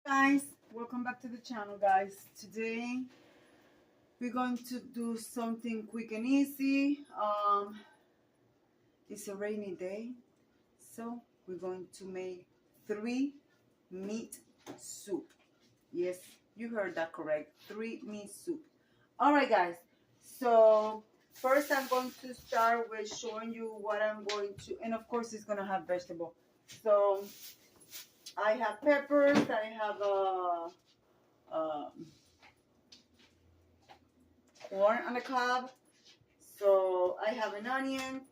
Guys, welcome back to the channel, guys. Today we're going to do something quick and easy. It's a rainy day, so we're going to make 3 meat soup. Yes, you heard that correct. 3 meat soup. All right, guys. So first I'm going to start with showing you what I'm going to, and of course it's gonna have vegetable. So I have peppers. I have corn on the cob. So I have an onion,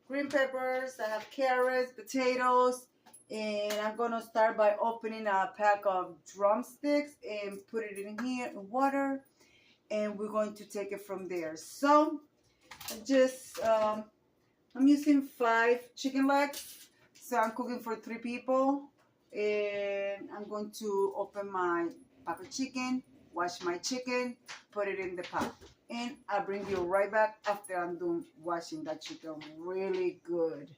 green peppers. I have carrots, potatoes, and I'm gonna start by opening a pack of drumsticks and put it in here in water, and we're going to take it from there. So just I'm using 5 chicken legs. So I'm cooking for 3 people. And I'm going to open my pack of chicken, wash my chicken, put it in the pot. And I'll bring you right back after I'm done washing that chicken really good.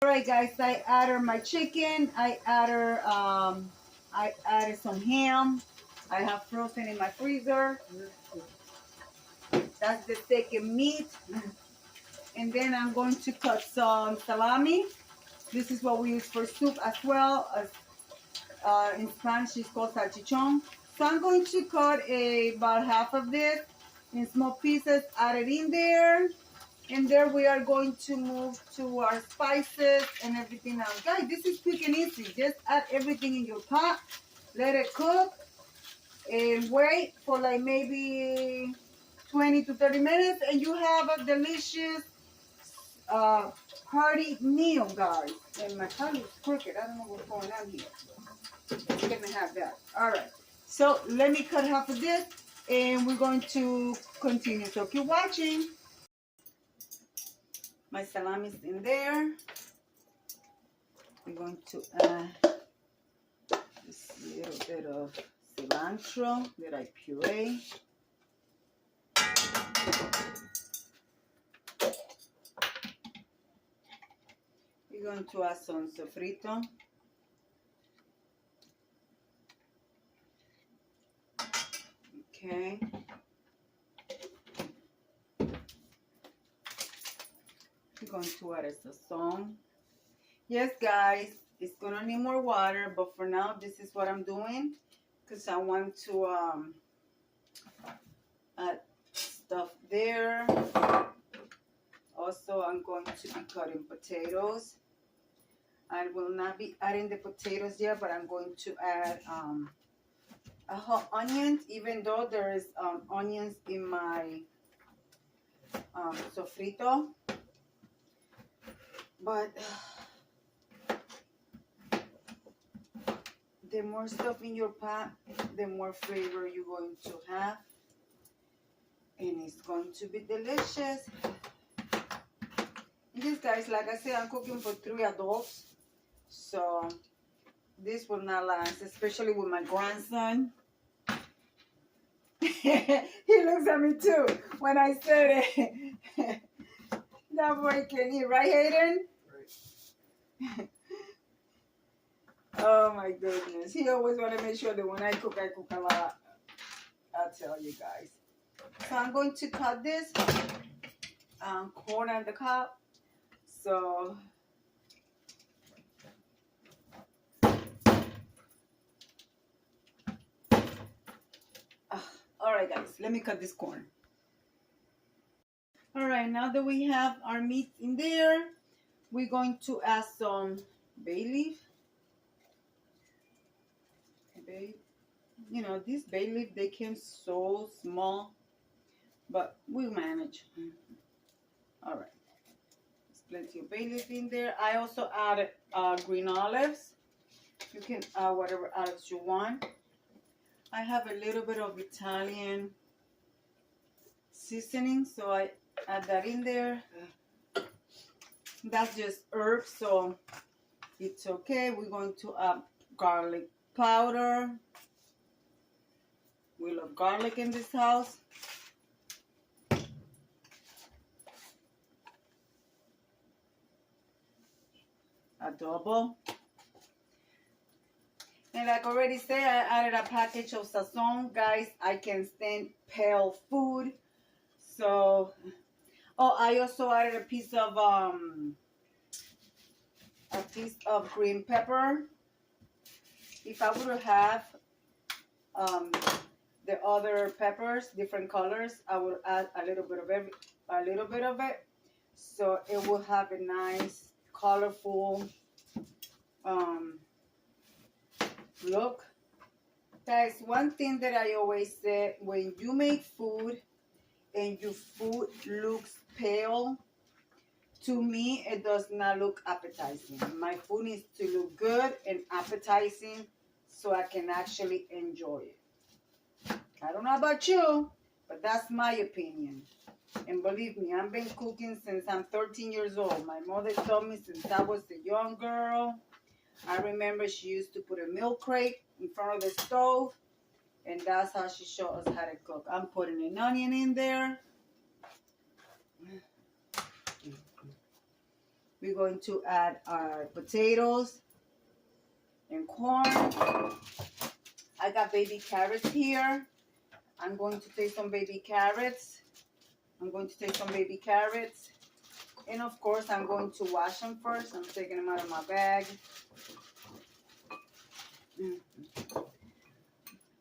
Alright guys, I added my chicken, I added some ham. I have frozen in my freezer. That's the second meat. And then I'm going to cut some salami. This is what we use for soup as well. As in Spanish, it's called salchichon. So I'm going to cut about half of this in small pieces, add it in there. And there we are going to move to our spices and everything else. Guys, this is quick and easy. Just add everything in your pot, let it cook, and wait for like maybe 20 to 30 minutes. And you have a delicious hearty meal, guys. And my tongue is crooked. I don't know what's going on here. Let me have that. All right. So let me cut half of this, and we're going to continue. So keep watching. My salami is in there. We're going to add this little bit of cilantro that I puree. We're going to add some sofrito. Okay. We're going to add a sazon. Yes, guys, it's gonna need more water, but for now, this is what I'm doing because I want to add stuff there. Also, I'm going to be cutting potatoes. I will not be adding the potatoes yet, but I'm going to add a hot onion, even though there is onions in my sofrito. But the more stuff in your pot, the more flavor you're going to have. And it's going to be delicious. Yes, guys, like I said, I'm cooking for 3 adults. So this will not last, especially with my grandson. He looks at me too when I said it. That boy can eat, right, Hayden? Right. Oh my goodness. He always want to make sure that when I cook a lot. I'll tell you guys. So I'm going to cut this corn on the cob. So all right, guys, let me cut this corn. All right, now that we have our meat in there, we're going to add some bay leaf. You know, these bay leaf, they came so small, but we'll manage. All right, there's plenty of bay leaf in there. I also added green olives. You can add whatever olives you want. I have a little bit of Italian seasoning, so I add that in there. That's just herbs, so it's okay. We're going to add garlic powder. We love garlic in this house. adobo. And like I already said, I added a package of sazon. Guys, I can stand pale food. So, oh, I also added a piece of green pepper. If I would have the other peppers, different colors, I would add a little bit of it, so it will have a nice, colorful look. Guys, one thing that I always say, when you make food and your food looks pale, to me, it does not look appetizing. My food needs to look good and appetizing so I can actually enjoy it. I don't know about you, but that's my opinion. And believe me, I've been cooking since I'm 13 years old. My mother told me since I was a young girl. I remember she used to put a milk crate in front of the stove, and that's how she showed us how to cook. I'm putting an onion in there. We're going to add our potatoes and corn. I got baby carrots here. I'm going to take some baby carrots. And of course, I'm going to wash them first. I'm taking them out of my bag.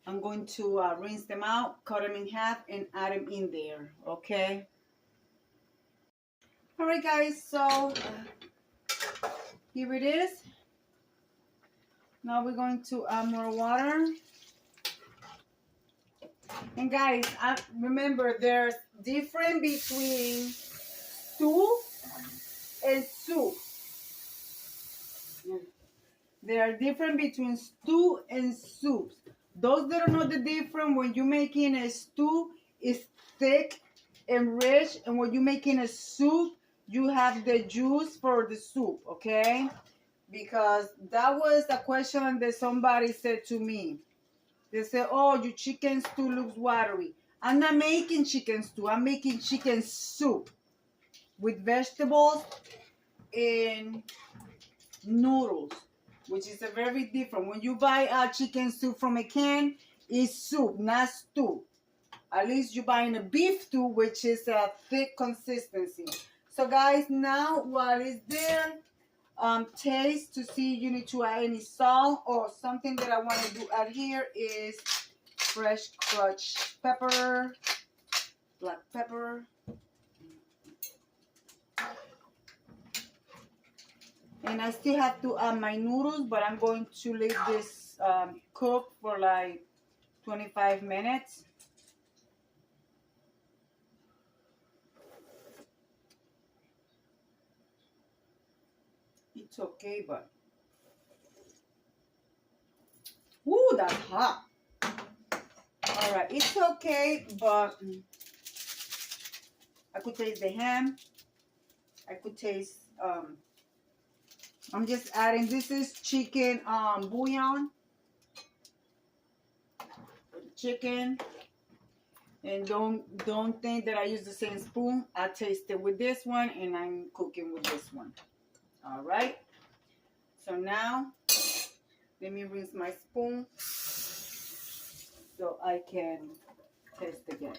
I'm going to rinse them out, cut them in half, and add them in there, okay? All right, guys, so here it is. Now we're going to add more water. And guys, remember, there's difference between stew and soup. There are different between stew and soups. Those that don't know the difference, when you're making a stew, it's thick and rich, and when you're making a soup, you have the juice for the soup, okay? Because that was a question that somebody said to me. They said, oh, your chicken stew looks watery. I'm not making chicken stew. I'm making chicken soup with vegetables and noodles, which is a very different. When you buy a chicken soup from a can, it's soup, not stew. At least you're buying a beef stew, which is a thick consistency. So guys, now while it's there, taste to see you need to add any salt, or something that I want to do add here is fresh crushed pepper, black pepper. And I still have to add my noodles, but I'm going to leave this cook for like 25 minutes. It's okay, but ooh, that's hot. All right, it's okay, but I could taste the ham. I could taste. I'm just adding. This is chicken bouillon. Chicken, and don't think that I use the same spoon. I tasted with this one, and I'm cooking with this one. All right, so now let me rinse my spoon so I can taste again.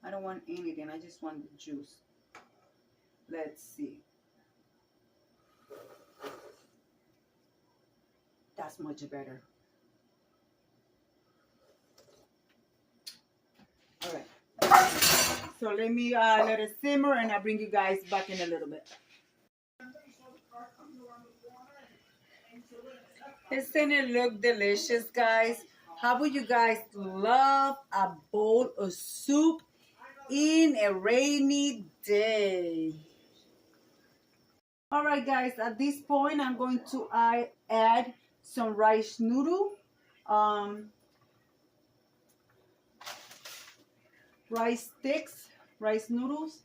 I don't want anything, I just want the juice. Let's see. That's much better. All right. So let me let it simmer, and I'll bring you guys back in a little bit. Doesn't it look delicious, guys? How would you guys love a bowl of soup in a rainy day? All right, guys, at this point, I'm going to add some rice noodle. Rice sticks, rice noodles.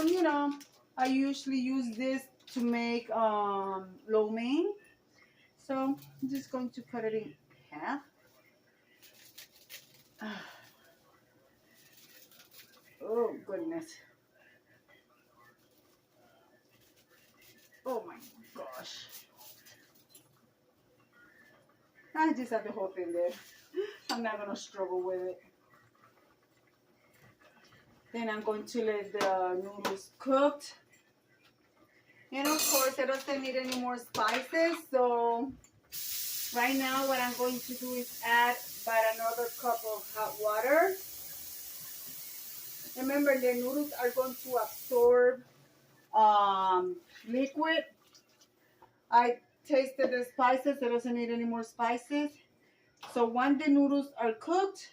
You know, I usually use this to make lo mein. So I'm just going to cut it in half. goodness. Oh my gosh. I just have the whole thing there. I'm not going to struggle with it. Then I'm going to let the noodles cook. And of course, it doesn't need any more spices. So right now, what I'm going to do is add about another cup of hot water. Remember, the noodles are going to absorb liquid. I tasted the spices. It doesn't need any more spices. So once the noodles are cooked,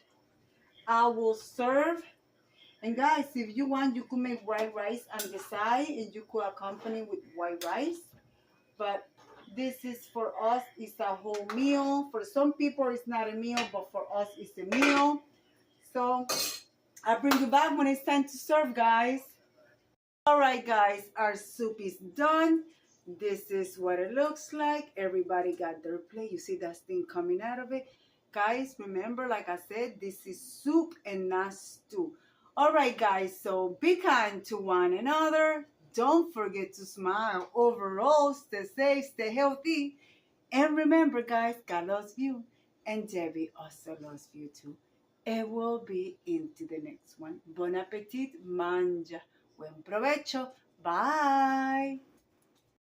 I will serve. And guys, if you want, you could make white rice on the side and you could accompany with white rice. But this is for us, it's a whole meal. For some people, it's not a meal, but for us, it's a meal. So I'll bring you back when it's time to serve, guys. All right, guys, our soup is done. This is what it looks like. Everybody got their plate. You see that thing coming out of it? Guys, remember, like I said, this is soup and not stew. All right, guys, so be kind to one another. Don't forget to smile. Overall, stay safe, stay healthy. And remember, guys, God loves you. And Debbie also loves you too. It will be into the next one. Bon appetit, manja. Buen provecho. Bye.